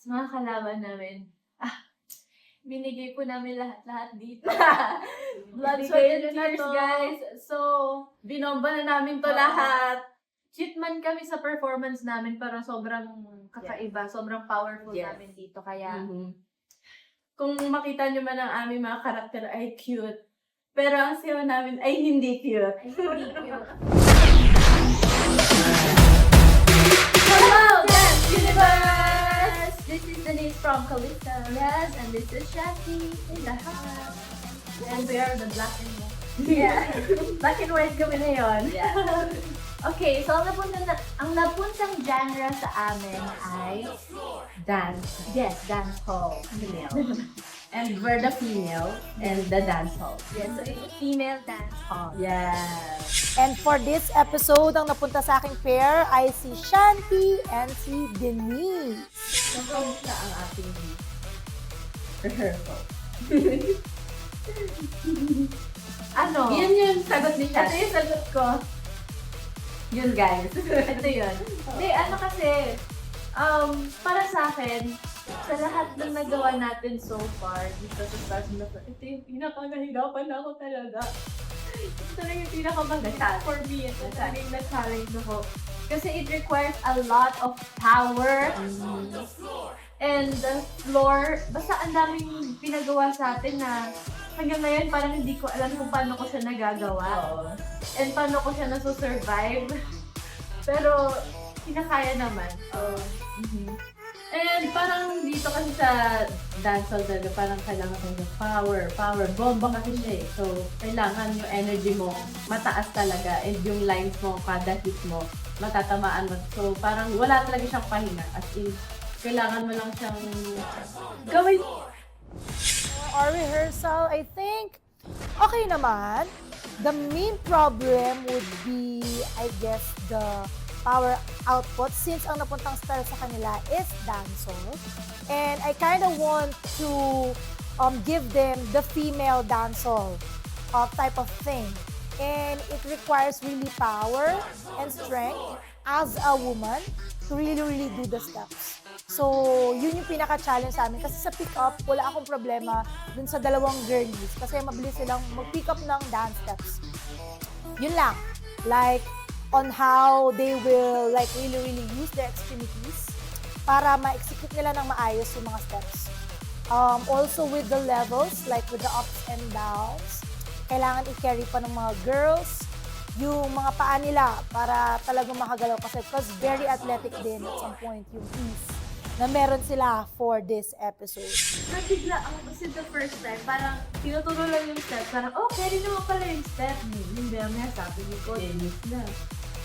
mga kalaban namin, binigay po namin lahat-lahat dito. Blood, sweat, and Cheers, tears, guys! So, Binomba na namin to lahat. cheat man kami sa performance namin, pero sobrang kakaiba, sobrang powerful Yes. namin dito. Kaya, Kung makita nyo man ang aming mga karakter ay cute, pero ang sayo namin ay hindi cute. ay, hindi cute. Hello, Dance Universe! This is Denise from Calista. Yes, and this is Shanti in the house. And we are the black and white. Yeah. Black and white kami na yun. Yeah. Okay, so ang napuntang genre sa amin ay Dance. yes, dance hall. Female. And we're the female and the dance hall. Yes, so it's a female dance hall. Yes. And for this episode, ang napunta sa aking pair ay si Shanti and si Denise. So, kamusta ang ating rehearsal? Ano? Yun yung sagot ni Ito Shanti. yung sagot ko. Yun, guys. Ito yun. Hindi, ano kasi, para sa akin, sa lahat ng nagawa natin so far dito sa Stars na to, ito yung pinaka-nahirapan ako talaga. Ito talaga yung pinaka-maganda for me. Ito talaga yung na-challenge ako. Kasi it requires a lot of power. And the floor, basta ang daming pinagawa sa atin na hanggang ngayon parang hindi ko alam kung paano ko siya nagagawa. Oo. And paano ko siya nasusurvive. Pero, kinakaya naman. And parang dito kasi sa dancehall talaga, parang kailangan tayo ng power, bomba kasi siya eh. So, kailangan yung energy mo mataas talaga and yung lines mo, kada hit mo, matatamaan mo. So, parang wala talaga siyang pahinga. As in, kailangan mo lang siyang gawin. Our rehearsal, I think, okay naman. The main problem would be, I guess, the power output since ang napuntang style sa kanila is dancehall. And I kind of want to give them the female dancehall type of thing. And it requires really power and strength as a woman to really do the steps. So, yun yung pinaka-challenge sa amin. Kasi sa pick-up, wala akong problema dun sa dalawang girlies. Kasi mabilis silang mag-pick up ng dance steps. Yun lang. Like, on how they will like really use their extremities para ma-execute nila ng maayos yung mga steps. Also with the levels, like with the ups and downs, kailangan i-carry pa ng mga girls yung mga paa nila para talagang makagalaw kasi because very athletic din at some point yung ease na meron sila for this episode. Nabigla ako kasi the first time, parang tinuturo lang yung step. Parang, oh, carry naman pala yung step. Hindi naman sabi ni Coach. Tennis na.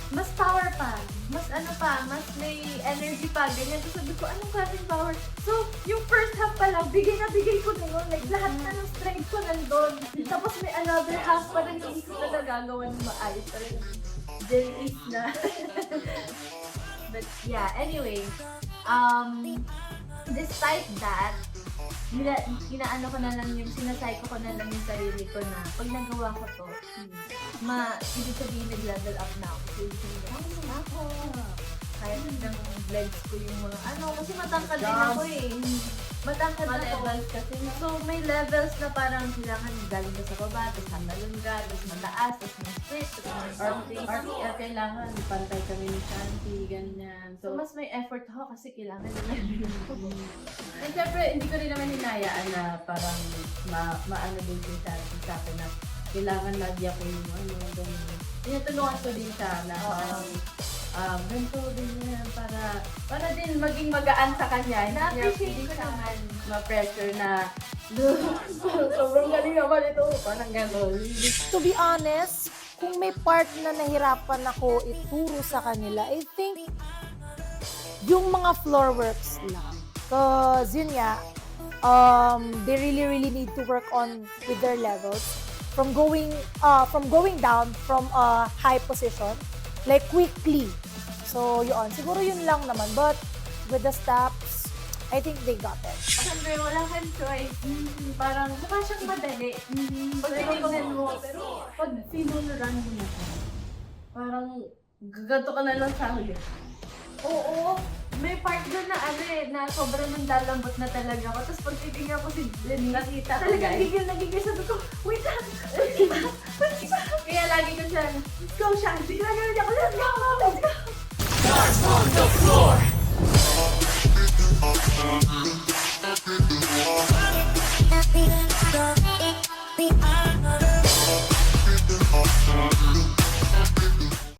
Mas power pa. Mas ano pa, mas may energy pa. Ganyan. So sabi ko, anong klaseng power? So, yung first half pa lang, bigay ko na yun. Like, lahat na ng strength ko nandun. Tapos may another half pa rin hindi ko na nagagawa ng maayos. Parang, is na. But yeah, anyway, despite that, inaano ko na lang yung, sinasayko ko na lang yung sarili ko na pag nagawa ko to, ibig sabihin nag-level up na ako. So, ibig sabihin, na ako. Kahit hanggang legs ko yung mga kasi matangkad din ako eh. Matangkad ako. Levels kasi na. So, may levels na parang kailangan galing ka sa baba, tapos handalon ka, tapos mataas, tapos may split, tapos may something. Or kailangan pantay kami ni Shanti, ganyan. So, mas may effort ako kasi kailangan nila. And syempre, hindi ko rin naman hinayaan na parang maano din si Shanti sa akin na kailangan lagi ako yung ganyan. Tinutulungan ko din siya na ganito din yan para din maging magaan sa kanya. Na-appreciate ko naman. Ma-pressure na sobrang galing naman ito. Parang gano'n. To be honest, kung may part na nahirapan ako ituro sa kanila, I think yung mga floor works lang. Cause yun nga, they really need to work on with their levels from going down from a high position like quickly. So yun, siguro yun lang naman, but with the steps, I think they got it. Siyempre, wala kang choice. Parang mukha siyang madali. Pag tinignan mo, pero Pag finul-run mo na siya, parang gaganto ka na lang sa huli. oo, may part doon na ano eh, na sobrang nandalambot na talaga ako. Tapos pag titingnan ko si Denise, Nakita ko, talagang guys. nagigil. Sabi ko, wait lang! Kaya lagi ko siya, let's go, Shanti! Ginagawa niya ako, let's go! Let's go! Stars on the floor.